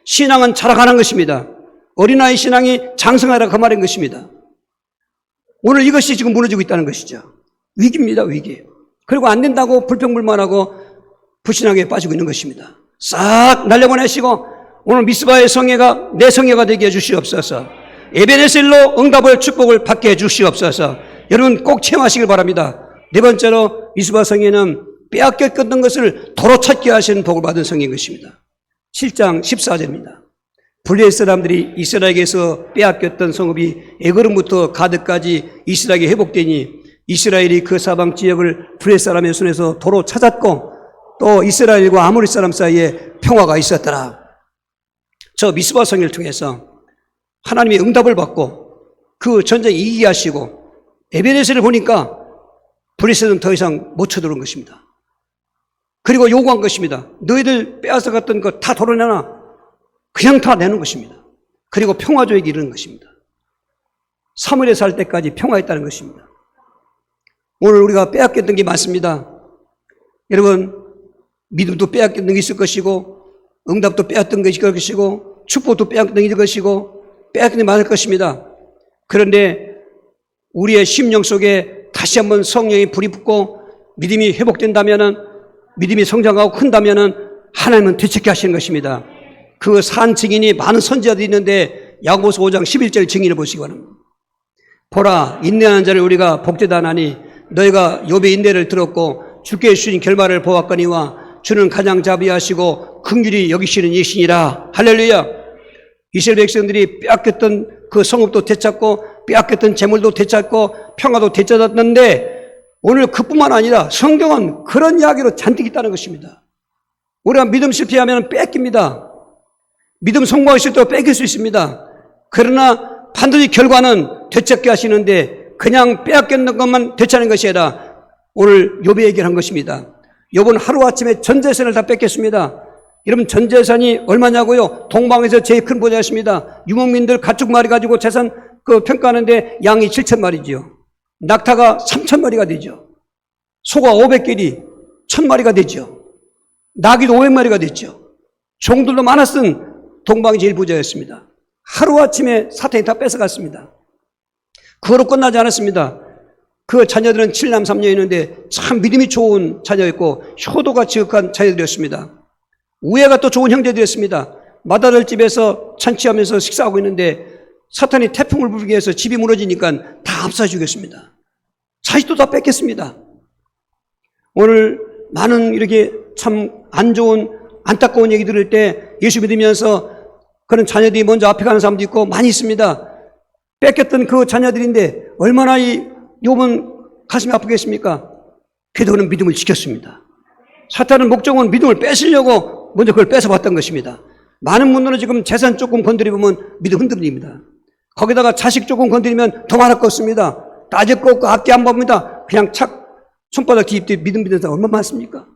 신앙은 자라가는 것입니다. 어린아이 신앙이 장성하라 그 말인 것입니다. 오늘 이것이 지금 무너지고 있다는 것이죠. 위기입니다, 위기. 그리고 안 된다고 불평불만하고 불신앙에 빠지고 있는 것입니다. 싹 날려보내시고 오늘 미스바의 성회가 내 성회가 되게 해주시옵소서. 에베네셀로 응답을 축복을 받게 해주시옵소서. 여러분 꼭 체험하시길 바랍니다. 네 번째로 미스바 성회는 빼앗겼던 것을 도로 찾게 하시는 복을 받은 성회인 것입니다. 7장 14절입니다. 블레셋 사람들이 이스라엘에게서 빼앗겼던 성읍이 에그름부터 가드까지 이스라엘에게 회복되니 이스라엘이 그 사방 지역을 블레셋 사람의 손에서 도로 찾았고 또 이스라엘과 아모리 사람 사이에 평화가 있었더라. 저 미스바 성회를 통해서 하나님의 응답을 받고 그 전쟁에 이기게 하시고 에베네셀을 보니까 블레셋은 더 이상 못 쳐들어온 것입니다. 그리고 요구한 것입니다. 너희들 빼앗아 갔던 거 다 도로내놔. 그냥 다 내는 것입니다. 그리고 평화조약에 이르는 것입니다. 사무엘에 살 때까지 평화했다는 것입니다. 오늘 우리가 빼앗겼던 게 많습니다. 여러분 믿음도 빼앗겼던 게 있을 것이고 응답도 빼앗던 게 있을 것이고 축복도 빼앗던 게 있을 것이고 빼앗긴 게 많을 것입니다. 그런데 우리의 심령 속에 다시 한번 성령의 불이 붙고 믿음이 회복된다면은, 믿음이 성장하고 큰다면은 하나님은 되찾게 하시는 것입니다. 그 산 증인이 많은 선지자들이 있는데 야고보서 5장 11절 증인을 보시기 바랍니다. 보라, 인내하는 자를 우리가 복되다 하나니 너희가 욥의 인내를 들었고 주께 주신 결말을 보았거니와 주는 가장 자비하시고 긍휼히 여기시는 이시니라. 할렐루야. 이스라엘 백성들이 빼앗겼던 그 성읍도 되찾고 빼앗겼던 재물도 되찾고 평화도 되찾았는데 오늘 그뿐만 아니라 성경은 그런 이야기로 잔뜩 있다는 것입니다. 우리가 믿음 실패하면 뺏깁니다. 믿음 성공하실 때 뺏길 수 있습니다. 그러나 반드시 결과는 되찾게 하시는데 그냥 빼앗겼는 것만 되찾는 것이 아니라 오늘 욥의 얘기를 한 것입니다. 욥은 하루아침에 전 재산을 다 뺏겼습니다. 여러분 전 재산이 얼마냐고요? 동방에서 제일 큰 보좌였습니다. 유목민들 가축 마리 가지고 재산 평가하는데 양이 7,000마리지요. 낙타가 3,000마리가 되죠. 소가 500개리 1,000마리가 되죠. 나귀도 500마리가 됐죠. 종들도 많았던 동방이 제일 부자였습니다. 하루아침에 사탄이 다 뺏어갔습니다. 그거로 끝나지 않았습니다. 그 자녀들은 7남 3녀였는데 참 믿음이 좋은 자녀였고 효도가 지극한 자녀들이었습니다. 우애가 또 좋은 형제들이었습니다. 맏아들 집에서 잔치하면서 식사하고 있는데 사탄이 태풍을 불게 해서 집이 무너지니까 다 압사 죽였습니다. 자식도 다 뺏겼습니다. 오늘 많은 이렇게 참 안 좋은 안타까운 얘기 들을 때 예수 믿으면서 그런 자녀들이 먼저 앞에 가는 사람도 있고 많이 있습니다. 뺏겼던 그 자녀들인데 얼마나 이 욥은 가슴이 아프겠습니까? 그래도 그는 믿음을 지켰습니다. 사탄은 목적은 믿음을 뺏으려고 먼저 그걸 뺏어봤던 것입니다. 많은 분들은 지금 재산 조금 건드리면 믿음 흔들립니다. 거기다가 자식 조금 건드리면 더 말할 거 없습니다. 따질 거 없고 앞뒤 안 봅니다. 그냥 손바닥 뒤집듯 믿는 사람 얼마나 많습니까?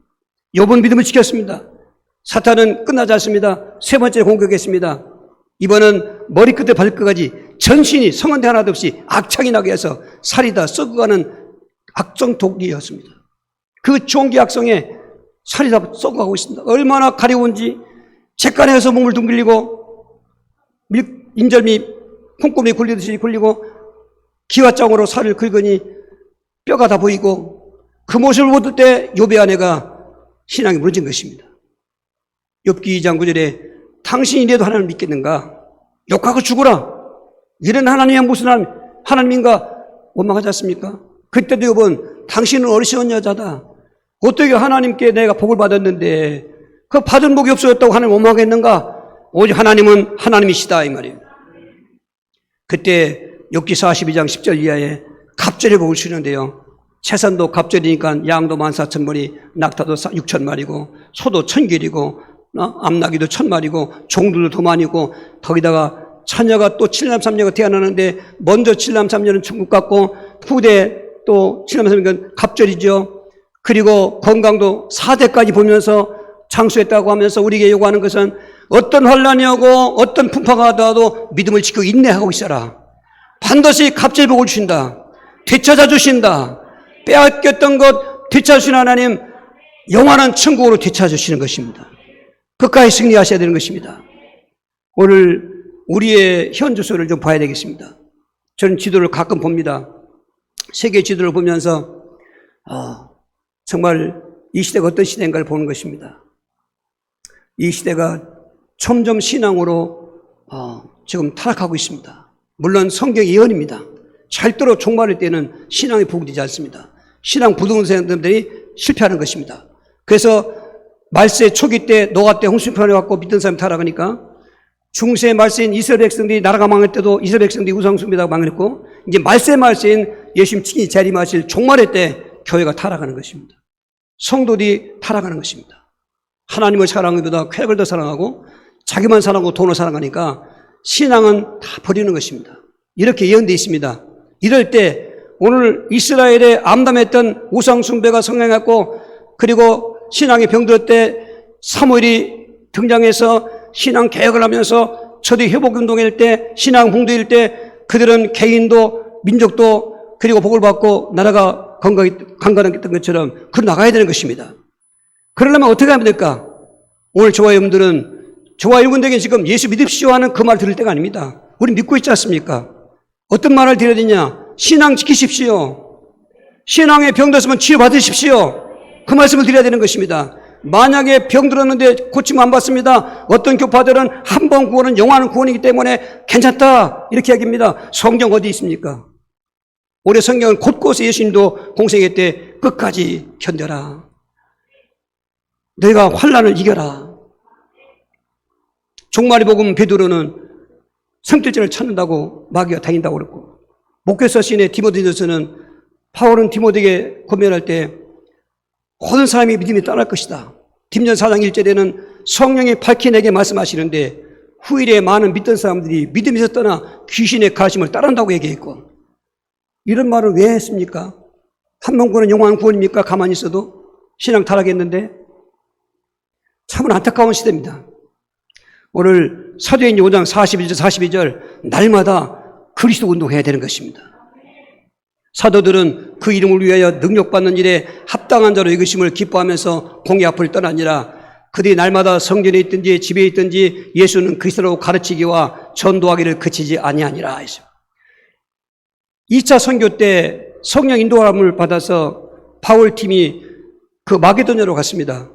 욥은 믿음을 지켰습니다. 사탄은 끝나지 않습니다. 세 번째 공격했습니다. 이번은 머리끝에 발끝까지 전신이 성한데 하나도 없이 악창이 나게 해서 살이 다 썩어가는 악성 독이었습니다. 그 종기 악성에 살이 다 썩어가고 있습니다. 얼마나 가려운지 잿간에서 몸을 둥글리고 인절미 콩고미 굴리듯이 굴리고 기와장으로 살을 긁으니 뼈가 다 보이고 그 모습을 볼 때 욥의 아내가 신앙이 무너진 것입니다. 욥기 2장 9절에 당신이 이래도 하나님을 믿겠는가? 욕하고 죽어라. 이런 하나님이 무슨 하나님인가 원망하지 않습니까? 그때도 욥은 당신은 어리석은 여자다. 어떻게 하나님께 내가 복을 받았는데 그 받은 복이 없어졌다고 하나님 원망하겠는가? 오직 하나님은 하나님이시다 이 말이에요. 그때 욥기 42장 10절 이하에 갑절의 복을 주는데요. 채산도 갑절이니까 양도 14,000마리, 낙타도 6,000마리고 소도 1,000길이고 암나귀도 1,000마리고 종들도 더 많이고 거기다가 처녀가 또 7남 3녀가 태어나는데 먼저 7남 3녀는 천국 갔고 후대 또 7남 3녀는 갑절이죠. 그리고 건강도 4대까지 보면서 장수했다고 하면서 우리에게 요구하는 것은 어떤 환란이 오고 어떤 풍파가 하더라도 믿음을 지키고 인내하고 있어라. 반드시 갑절의 복을 주신다. 되찾아 주신다. 빼앗겼던 것 되찾으신 하나님 영원한 천국으로 되찾아 주시는 것입니다. 끝까지 승리하셔야 되는 것입니다. 오늘 우리의 현주소를 좀 봐야 되겠습니다. 저는 지도를 가끔 봅니다. 세계 지도를 보면서 정말 이 시대가 어떤 시대인가를 보는 것입니다. 이 시대가 점점 신앙으로 지금 타락하고 있습니다. 물론 성경의 예언입니다. 절대로 종말일 때는 신앙이 부흥되지 않습니다. 신앙 부동산 사람들이 실패하는 것입니다. 그래서 말세 초기 때 노아 때 홍수편에 갖고 믿던 사람이 타락하니까 중세 말세인 이스라엘 백성들이 나라가 망할 때도 이스라엘 백성들이 우상숭배하고 망했고 이제 말세인 예수님 친히 재림하실 종말의 때 교회가 타락하는 것입니다. 성도들이 타락하는 것입니다. 하나님을 사랑하는 것보다 쾌락을 더 사랑하고 자기만 사랑하고 돈을 사랑하니까 신앙은 다 버리는 것입니다. 이렇게 예언되어 있습니다. 이럴 때 오늘 이스라엘에 암담했던 우상숭배가 성행했고 그리고 신앙이 병들었을 때 사무엘이 등장해서 신앙 개혁을 하면서 초대 회복운동일 때 신앙 봉도일 때 그들은 개인도 민족도 그리고 복을 받고 나라가 강건했던 것처럼 그로 나가야 되는 것입니다. 그러려면 어떻게 하면 될까? 오늘 저와 여러분들은 저와 여러분들에게 지금 예수 믿읍시오 하는 그 말 들을 때가 아닙니다. 우리 믿고 있지 않습니까? 어떤 말을 드려야 되냐? 신앙 지키십시오. 신앙에 병들었으면 치유받으십시오. 그 말씀을 드려야 되는 것입니다. 만약에 병들었는데 고침 안 받습니다. 어떤 교파들은 한 번 구원은 영원한 구원이기 때문에 괜찮다 이렇게 얘기합니다. 성경 어디 있습니까? 올해 성경은 곳곳에 예수님도 공생애 때 끝까지 견뎌라. 너희가 환난을 이겨라. 종말이 복음 베드로는 성결전을 찾는다고 마귀가 다닌다고 그랬고 목회서 시인의 디모데전서는 바울은 디모데에게 권면할 때 모든 사람이 믿음이 떠날 것이다. 디모데 4장 1절에는 성령이 밝히 내게 말씀하시는데 후일에 많은 믿던 사람들이 믿음에서 떠나 귀신의 가심을 따른다고 얘기했고 이런 말을 왜 했습니까? 한 번 구원은 영원한 구원입니까? 가만히 있어도 신앙 타락했는데 참으로 안타까운 시대입니다. 오늘 사도행전 5장 41절 42절 날마다 그리스도 운동해야 되는 것입니다. 사도들은 그 이름을 위하여 능력받는 일에 합당한 자로 이것임을 기뻐하면서 공의 앞을 떠나니라. 그들이 날마다 성전에 있든지 집에 있든지 예수는 그리스도라고 가르치기와 전도하기를 그치지 아니하니라. 2차 선교 때 성령 인도함을 받아서 바울팀이 그 마게도냐로 갔습니다.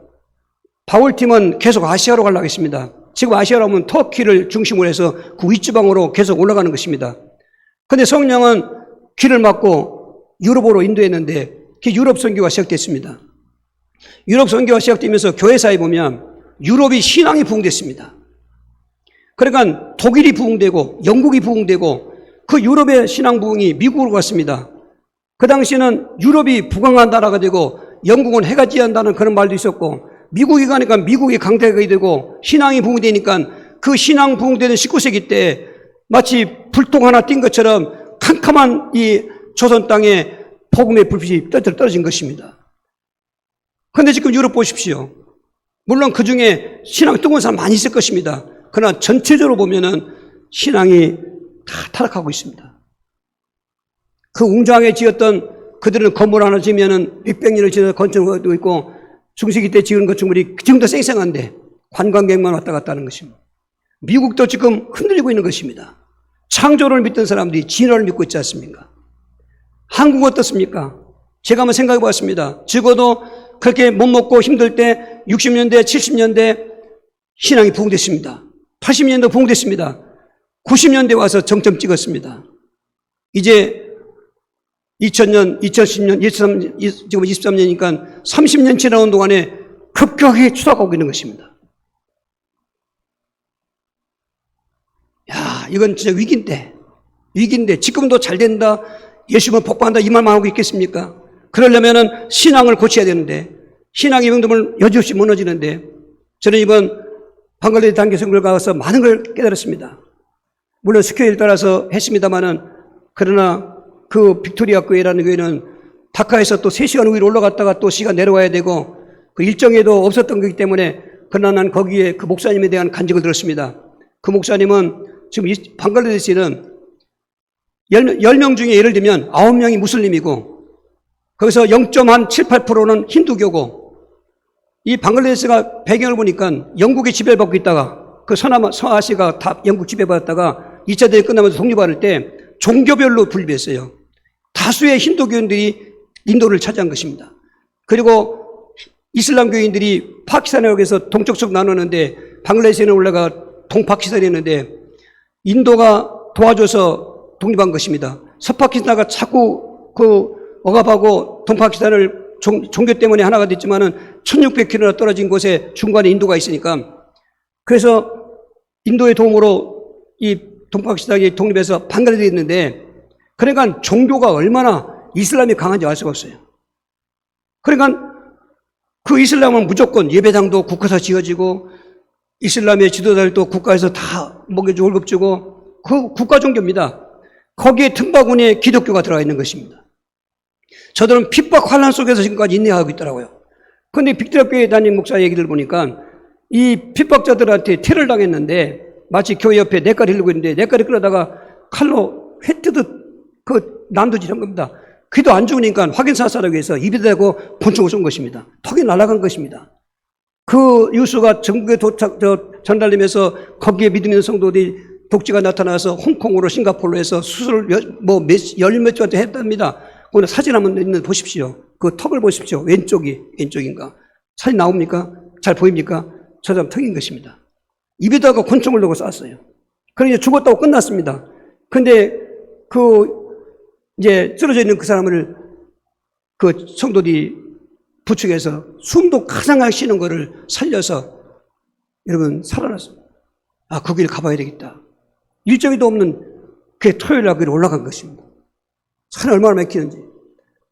바울팀은 계속 아시아로 가려고 했습니다. 지금 아시아로 하면 터키를 중심으로 해서 그 윗지방으로 계속 올라가는 것입니다. 그런데 성령은 길을 막고 유럽으로 인도했는데 그 유럽 선교가 시작됐습니다. 유럽 선교가 시작되면서 교회사에 보면 유럽이 신앙이 부흥됐습니다. 그러니까 독일이 부흥되고 영국이 부흥되고 그 유럽의 신앙 부흥이 미국으로 갔습니다. 그 당시에는 유럽이 부강한 나라가 되고 영국은 해가 지한다는 그런 말도 있었고 미국이 가니까 미국이 강대가 되고 신앙이 부흥되니까 그 신앙 부흥되는 19세기 때 마치 불똥 하나 띈 것처럼 캄캄한 이 조선 땅에 복음의 불빛이 떨어진 것입니다. 그런데 지금 유럽 보십시오. 물론 그 중에 신앙 뜨거운 사람 많이 있을 것입니다. 그러나 전체적으로 보면은 신앙이 다 타락하고 있습니다. 그 웅장하게 지었던 그들은 건물 하나 지으면은 600년을 지어서 건축하고 있고 중세기 때 지은 건축물이 지금도 쌩쌩한데 관광객만 왔다 갔다 하는 것입니다. 미국도 지금 흔들리고 있는 것입니다. 창조를 믿던 사람들이 진화를 믿고 있지 않습니까? 한국은 어떻습니까? 제가 한번 생각해 봤습니다. 적어도 그렇게 못 먹고 힘들 때 60년대, 70년대 신앙이 부흥됐습니다. 80년대 부흥됐습니다. 90년대 와서 정점 찍었습니다. 이제 2000년, 2010년, 23, 지금 23년이니까 30년 지나온 동안에 급격하게 추락하고 있는 것입니다. 야, 이건 진짜 위기인데. 지금도 잘 된다, 예수만 복받는다 이 말만 하고 있겠습니까? 그러려면은 신앙을 고쳐야 되는데, 신앙의 명dom을 여지없이 무너지는데, 저는 이번 방글라데시 단기 선교를 가서 많은 걸 깨달았습니다. 물론 스케일 따라서 했습니다만은, 그러나 그 빅토리아 교회라는 교회는 다카에서 또 3시간 위로 올라갔다가 또 시간 내려와야 되고 그 일정에도 없었던 거기 때문에 그러나 난 거기에 그 목사님에 대한 간증을 들었습니다. 그 목사님은 지금 방글라데시는 10명 중에 예를 들면 9명이 무슬림이고 거기서 0.78%는 힌두교고 이 방글라데시가 배경을 보니까 영국의 지배를 받고 있다가 그 서아시아가 다 영국 지배받았다가 2차 대전 끝나면서 독립할 때 종교별로 분립했어요. 다수의 힌두교인들이 인도를 차지한 것입니다. 그리고 이슬람교인들이 파키스탄에 여기서 동쪽쪽 나누는데 방글라데시는 올라가 동파키스탄이었는데 인도가 도와줘서 독립한 것입니다. 서파키스탄가 자꾸 그 억압하고 동파키스탄을 종교 때문에 하나가 됐지만은 1600km나 떨어진 곳에 중간에 인도가 있으니까 그래서 인도의 도움으로 이 동파키스탄이 독립해서 방글라데시에 있는데 그러니까 종교가 얼마나 이슬람이 강한지 알 수가 없어요. 그러니까 그 이슬람은 무조건 예배당도 국가에서 지어지고 이슬람의 지도자들도 국가에서 다 먹여주고 월급 주고 그 국가 종교입니다. 거기에 틈바구니에 기독교가 들어가 있는 것입니다. 저들은 핍박 환란 속에서 지금까지 인내하고 있더라고요. 그런데 빅토리아교회 담임 목사 얘기를 보니까 이 핍박자들한테 테러를 당했는데 마치 교회 옆에 냇가리 흘리고 있는데 냇가리 끌어다가 칼로 회 뜨듯 그 난도질한 겁니다. 그래도 안 죽으니까 확인사살하기 위해서 입에 대고 권총을 쏜 것입니다. 턱이 날아간 것입니다. 그 뉴스가 전국에 전달되면서 거기에 믿음 있는 성도들이 독지가 나타나서 홍콩으로 싱가포르로 해서 수술을 열몇 주한테 했답니다. 오늘 사진 한번 있는 보십시오. 그 턱을 보십시오. 왼쪽인가? 사진 나옵니까? 잘 보입니까? 저 사람 턱인 것입니다. 입에다가 권총을 넣고 쐈어요. 그러니 죽었다고 끝났습니다. 근데 이제 쓰러져 있는 그 사람을 그 성도들이 부축해서 숨도 가장 쉬는 거를 살려서 여러분 살아났습니다. 아, 그 길 가봐야 되겠다. 일정이도 없는 그 토요일 날 길에 올라간 것입니다. 산이 얼마나 막히는지.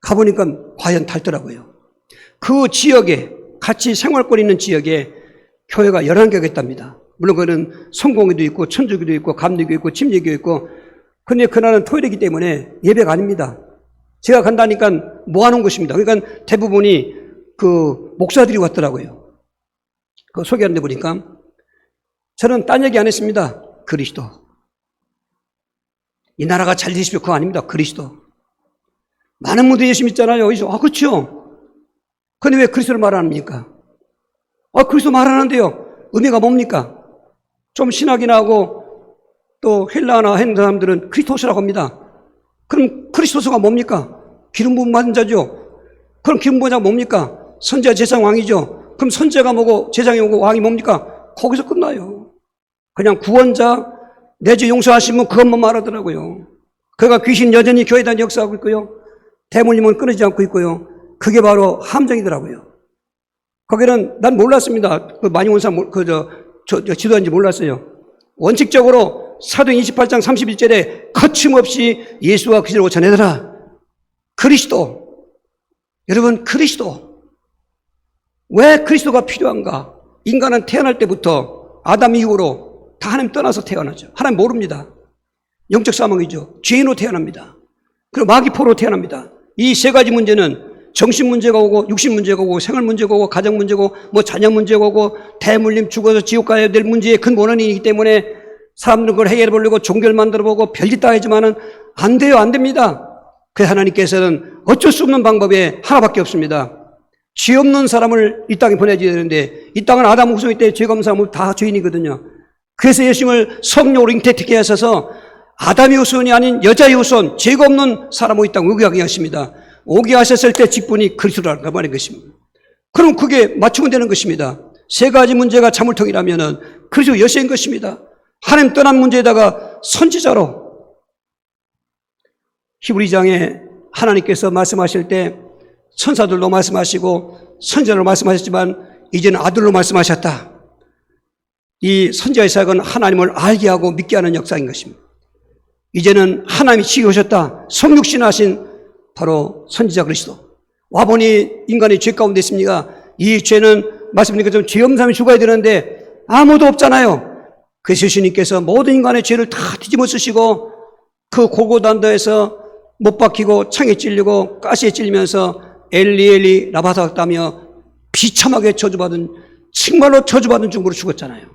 가보니까 과연 닳더라고요. 그 지역에 같이 생활권 있는 지역에 교회가 11개가 있답니다. 물론 그거는 성공회도 있고 천주교도 있고 감리교 있고 침례교 있고 근데 그날은 토요일이기 때문에 예배가 아닙니다. 제가 간다니까 모아놓은 것입니다. 그러니까 대부분이 그 목사들이 왔더라고요. 그 소개하는데 보니까 저는 딴 얘기 안 했습니다. 그리스도. 이 나라가 잘 되십시오. 그거 아닙니다. 그리스도. 많은 분들이 예수 믿잖아요. 그렇죠. 근데 왜 그리스도를 말 안 합니까? 그리스도 말하는데요. 의미가 뭡니까? 좀 신학이나 하고 또 헬라나 했는 사람들은 크리스토스라고 합니다. 그럼 크리스토스가 뭡니까? 기름 부음 받은 자죠. 그럼 기름 부은 자가 뭡니까? 선지자, 제사장, 왕이죠. 그럼 선지자가 뭐고 제사장이 뭐고 왕이 뭡니까? 거기서 끝나요. 그냥 구원자, 내 죄 용서하시면 그것만 말하더라고요. 그가 귀신 여전히 교회에 다니 역사하고 있고요. 대물림은 끊이지 않고 있고요. 그게 바로 함정이더라고요. 거기는 난 몰랐습니다. 많이 온 사람 지도한지 몰랐어요. 원칙적으로 사도행 28장 31절에 거침없이 예수와 그리스도를 전해더라. 그리스도. 여러분, 그리스도. 왜 그리스도가 필요한가? 인간은 태어날 때부터 아담 이후로 다 하나님 떠나서 태어나죠. 하나님 모릅니다. 영적 사망이죠. 죄인으로 태어납니다. 그리고 마귀포로 태어납니다. 이 세 가지 문제는 정신 문제가 오고 육신 문제가 오고 생활 문제가 오고 가정 문제고 자녀 문제가 오고 대물림 죽어서 지옥 가야 될 문제의 근 원인이기 때문에 사람들은 그걸 해결해 보려고 종교를 만들어 보고 별짓 다 하지만은 안 돼요. 안 됩니다. 그래서 하나님께서는 어쩔 수 없는 방법이 하나밖에 없습니다. 죄 없는 사람을 이 땅에 보내줘야 되는데 이 땅은 아담 후손이 때 죄가 없는 사람은 다 죄인이거든요. 그래서 예수님을 성령으로 잉태케 하셔서 아담의 후손이 아닌 여자의 후손, 죄가 없는 사람으로 이 땅에 오게 하셨습니다. 오게 하셨을 때 직분이 그리스도라는 말인 것입니다. 그럼 그게 맞추면 되는 것입니다. 세 가지 문제가 자물통이라면은 그리스도 여세인 것입니다. 하나님 떠난 문제에다가 선지자로 히브리 2장에 하나님께서 말씀하실 때 천사들로 말씀하시고 선지자로 말씀하셨지만 이제는 아들로 말씀하셨다. 이 선지자의 사역은 하나님을 알게 하고 믿게 하는 역사인 것입니다. 이제는 하나님이 지으셨다. 성육신하신 바로 선지자 그리스도. 와보니 인간이 죄 가운데 있습니까? 이 죄는 말씀드린 것처럼 죄 없는 사람이 죽어야 되는데 아무도 없잖아요. 그래서 예수님께서 모든 인간의 죄를 다 뒤집어 쓰시고 그 골고단도에서 못 박히고 창에 찔리고 가시에 찔리면서 엘리 엘리 라바삭다며 비참하게 저주받은, 정말로 저주받은 죽음으로 죽었잖아요.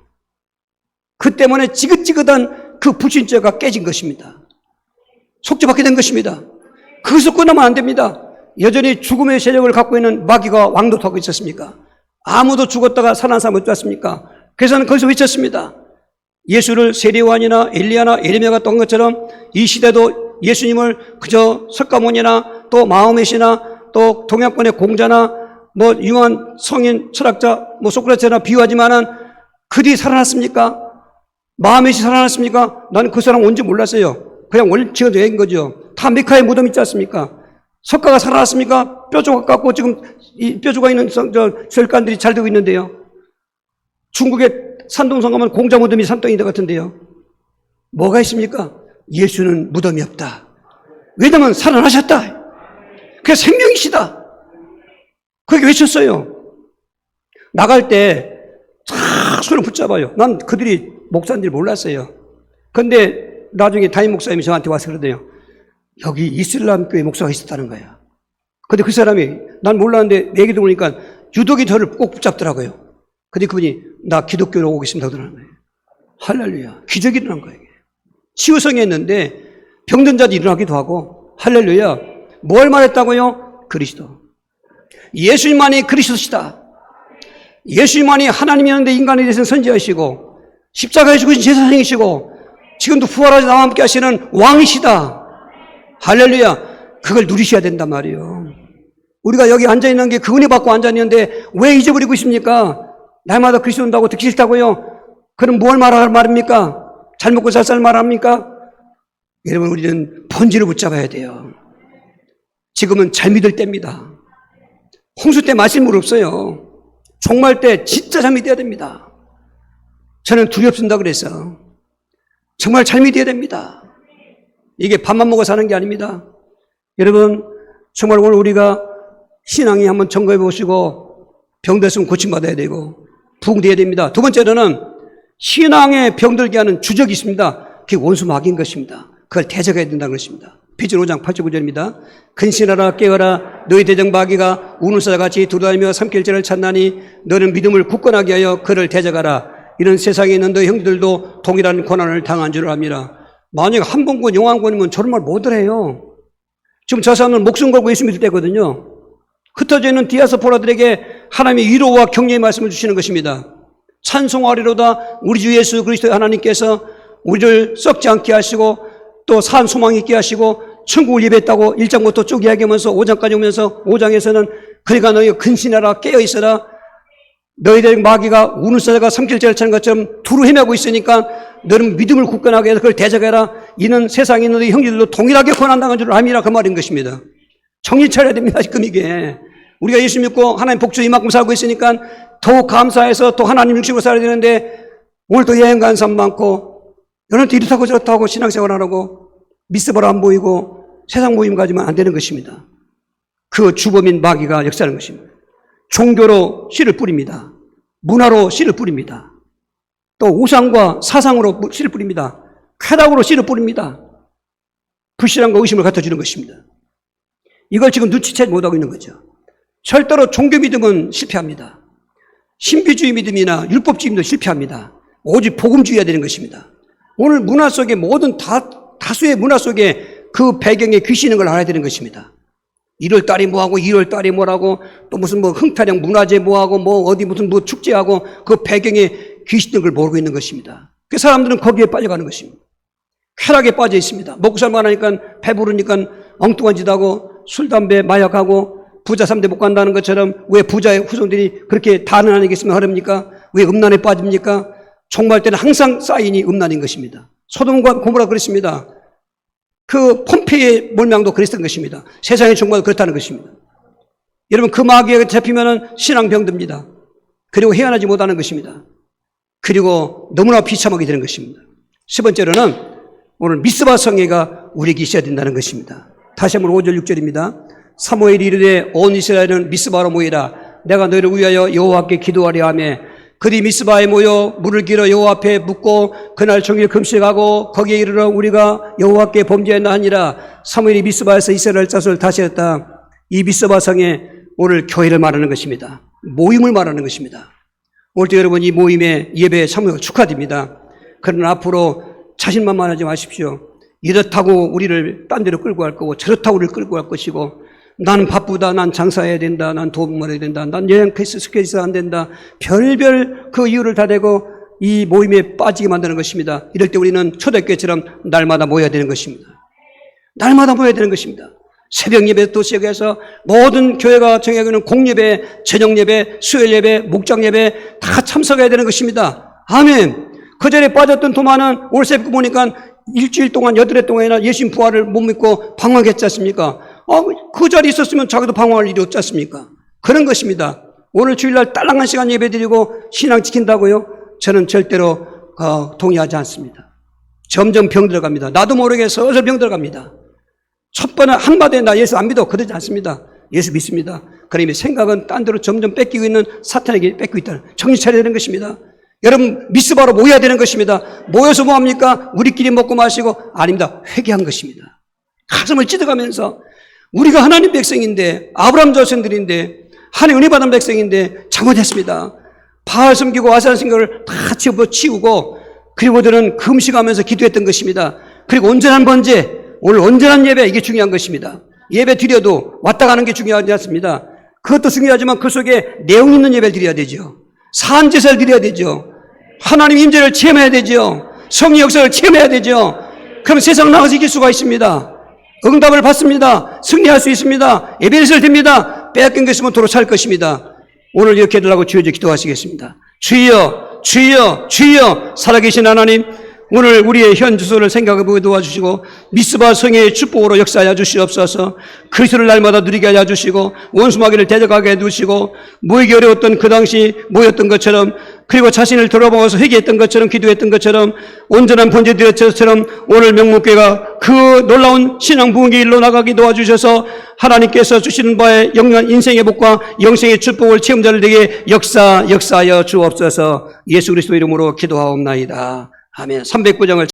그 때문에 지긋지긋한 그 불신죄가 깨진 것입니다. 속죄받게 된 것입니다. 거기서 끝나면 안 됩니다. 여전히 죽음의 세력을 갖고 있는 마귀가 왕도하고 있었습니까? 아무도 죽었다가 살아난 사람이 어디 왔습니까? 그래서 저는 거기서 외쳤습니다. 예수를 세례요한이나 엘리야나 예레미야가 떤 것처럼 이 시대도 예수님을 그저 석가모니나 또 마호메시나 또 동양권의 공자나 유명한 성인 철학자 소크라테스나 비유하지만은 그들이 살아났습니까? 마호메시 살아났습니까? 나는 그 사람 뭔지 몰랐어요. 그냥 원칙은 여행인 거죠. 다 메카의 무덤 있지 않습니까? 석가가 살아났습니까? 뼈조각 갖고 지금 이 뼈조각 있는 절간들이 잘 되고 있는데요. 중국의 산동성 가면 공자 무덤이 산덩이 같은데요. 뭐가 있습니까? 예수는 무덤이 없다. 왜냐면 살아나셨다. 그게 생명이시다. 그렇게 외쳤어요. 나갈 때 쫙 손을 붙잡아요. 난 그들이 목사인지 몰랐어요. 근데 나중에 담임 목사님이 저한테 와서 그러대요. 여기 이슬람 교회 목사가 있었다는 거야. 근데 그 사람이 난 몰랐는데 얘기 들어보니까 유독이 저를 꼭 붙잡더라고요. 근데 그분이 나 기독교로 오고 있습니다 그러는 거예요. 할렐루야. 기적이 일어난 거예요. 치유성이 했는데 병든 자도 일어나기도 하고 할렐루야. 뭘 말했다고요? 그리스도. 예수님만이 그리스도시다. 예수님만이 하나님이었는데 인간에 대해서는 선지자이시고 십자가에 죽으신 제사장이시고 지금도 부활하지 나와 함께 하시는 왕이시다. 할렐루야. 그걸 누리셔야 된단 말이에요. 우리가 여기 앉아있는 게 그 은혜 받고 앉아있는데 왜 잊어버리고 있습니까? 날마다 그리스도 온다고 듣기 싫다고요? 그럼 뭘 말할 말입니까? 잘 먹고 잘 살 말합니까? 여러분, 우리는 본질을 붙잡아야 돼요. 지금은 잘 믿을 때입니다. 홍수 때 마실 물 없어요. 종말 때 진짜 잘 믿어야 됩니다. 저는 두렵습니다 그래서 정말 잘 믿어야 됩니다. 이게 밥만 먹어 사는 게 아닙니다. 여러분, 정말 오늘 우리가 신앙이 한번 점검해 보시고 병들었으면 고침받아야 되고 부흥돼야 됩니다. 두 번째로는 신앙에 병들게 하는 주적이 있습니다. 그게 원수 마귀인 것입니다. 그걸 대적해야 된다는 것입니다. 피전 5장 89절입니다. 근신하라 깨어라 너희 대적 마귀가 우는 사자같이 두루다니며 삼킬 자를 찾나니 너는 믿음을 굳건하게 하여 그를 대적하라. 이런 세상에 있는 너희 형들도 동일한 고난을 당한 줄 압니다. 만약 한번권 영왕권이면 저런 말 못 해요. 지금 저 사람은 목숨 걸고 예수 믿을 때거든요. 흩어져 있는 디아스포라들에게 하나님의 위로와 격려의 말씀을 주시는 것입니다. 찬송하리로다 우리 주 예수 그리스도 하나님께서 우리를 썩지 않게 하시고 또 산 소망 있게 하시고 천국을 예배했다고 1장부터 쭉 이야기하면서 5장까지 오면서 5장에서는 그러니까 너희가 근신하라 깨어있어라 너희들 마귀가 우는 사자가 삼킬 자를 찾는 것처럼 두루 헤매고 있으니까 너는 믿음을 굳건하게 해서 그걸 대적해라. 이는 세상에 있는 너희 형제들도 동일하게 고난당한 줄 압니다. 그 말인 것입니다. 정신 차려야 됩니다. 지금 이게 우리가 예수 믿고 하나님 복주 이만큼 살고 있으니까 더욱 감사해서 또 하나님 육신으로 살아야 되는데 오늘도 여행 간 사람 많고 여러분도 이렇다고 저렇다고 신앙생활 안 하고 미스바로 안 보이고 세상 모임 가지면 안 되는 것입니다. 그 주범인 마귀가 역사하는 것입니다. 종교로 씨를 뿌립니다. 문화로 씨를 뿌립니다. 또 우상과 사상으로 씨를 뿌립니다. 쾌락으로 씨를 뿌립니다. 불신앙과 의심을 갖다 주는 것입니다. 이걸 지금 눈치채지 못하고 있는 거죠. 절대로 종교 믿음은 실패합니다. 신비주의 믿음이나 율법주의 믿음도 실패합니다. 오직 복음주의해야 되는 것입니다. 오늘 문화 속에 모든 다수의 문화 속에 그 배경에 귀신이 있는 걸 알아야 되는 것입니다. 1월달이 뭐하고 2월달이 뭐라고 또 무슨 뭐 흥타령 문화재 뭐하고 뭐 어디 무슨 뭐 축제하고 그 배경에 귀신 있는 걸 모르고 있는 것입니다. 그 사람들은 거기에 빠져가는 것입니다. 쾌락에 빠져 있습니다. 먹고 살만 하니까 배부르니까 엉뚱한 짓 하고 술, 담배, 마약하고 부자 3대 못 간다는 것처럼 왜 부자의 후손들이 그렇게 다른 안에 있으면 하렵니까? 왜 음란에 빠집니까? 종말 때는 항상 사인이 음란인 것입니다. 소돔과 고모라 그랬습니다. 그 폼페이의 몰명도 그랬던 것입니다. 세상의 종말도 그렇다는 것입니다. 여러분 그 마귀에 잡히면 신앙병듭니다. 그리고 헤어나지 못하는 것입니다. 그리고 너무나 비참하게 되는 것입니다. 세 번째로는 오늘 미스바 성회가 우리에게 있어야 된다는 것입니다. 다시 한번 5절 6절입니다. 사무엘이 이르되 온 이스라엘은 미스바로 모이라. 내가 너희를 위하여 여호와께 기도하려 하며 그들이 미스바에 모여 물을 길어 여호와 앞에 묻고 그날 종일 금식하고 거기에 이르러 우리가 여호와께 범죄했나 하니라. 사무엘이 미스바에서 이스라엘 자손을 다시 했다. 이 미스바 성에 오늘 교회를 말하는 것입니다. 모임을 말하는 것입니다. 오늘도 여러분 이 모임에 예배에 참여 축하드립니다. 그러나 앞으로 자신만만하지 마십시오. 이렇다고 우리를 딴 데로 끌고 갈 거고 저렇다고 우리를 끌고 갈 것이고 나는 바쁘다, 난 장사해야 된다, 난 돈 벌어야 된다, 난 여행 패스 스케줄 안 된다. 별별 그 이유를 다 대고 이 모임에 빠지게 만드는 것입니다. 이럴 때 우리는 초대교회처럼 날마다 모여야 되는 것입니다. 날마다 모여야 되는 것입니다. 새벽 예배부터 시작해서 모든 교회가 정해지는 공예배, 저녁예배, 수요일예배, 목장예배 다 참석해야 되는 것입니다. 아멘. 그 전에 빠졌던 도마는 올 새벽 보니까 일주일 동안 8회 동안이나 예수님 부활을 못 믿고 방황했지 않습니까? 그 자리에 있었으면 자기도 방황할 일이 없지 않습니까? 그런 것입니다. 오늘 주일날 딸랑한 시간 예배 드리고 신앙 지킨다고요? 저는 절대로 동의하지 않습니다. 점점 병 들어갑니다. 나도 모르게 서서 병 들어갑니다. 첫 번에 한마디에 나 예수 안 믿어 그러지 않습니다. 예수 믿습니다. 그러면 생각은 딴 데로 점점 뺏기고 있는 사탄에게 뺏기고 있다는 정신 차려야 되는 것입니다. 여러분 미스바로 모여야 되는 것입니다. 모여서 뭐합니까? 우리끼리 먹고 마시고 아닙니다. 회개한 것입니다. 가슴을 찢어가면서 우리가 하나님 백성인데 아브라함 자손들인데 하나님 은혜 받은 백성인데 잘못했습니다. 바알 섬기고 아세란 생각을 다 치우고 그리고 그들은 금식하면서 기도했던 것입니다. 그리고 온전한 번제 오늘 온전한 예배 이게 중요한 것입니다. 예배 드려도 왔다 가는 게 중요하지 않습니다. 그것도 중요하지만 그 속에 내용 있는 예배를 드려야 되죠. 사한 제사를 드려야 되죠. 하나님 임재를 체험해야 되죠. 성령 역사를 체험해야 되죠. 그럼 세상 나가서 이길 수가 있습니다. 응답을 받습니다. 승리할 수 있습니다. 예배를 드립니다. 빼앗긴 게 있으면 도로 찰 것입니다. 오늘 이렇게 해달라고 주여서 기도하시겠습니다. 주여 주여 주여 살아계신 하나님 오늘 우리의 현 주소를 생각해보게 도와주시고 미스바 성의 축복으로 역사하여 주시옵소서. 그리스도를 날마다 누리게 하여 주시고 원수마귀를 대적하게 해주시고 모이기 어려웠던 그 당시 모였던 것처럼 그리고 자신을 돌아보면서 회개했던 것처럼 기도했던 것처럼 온전한 번제 드렸던 것처럼 오늘 명목교회가 그 놀라운 신앙 부흥의 일로 나가게 도와주셔서 하나님께서 주시는 바에 영원한 인생의 복과 영생의 축복을 체험자를 되게 역사하여 주옵소서. 예수 그리스도 이름으로 기도하옵나이다. 아멘. 309장을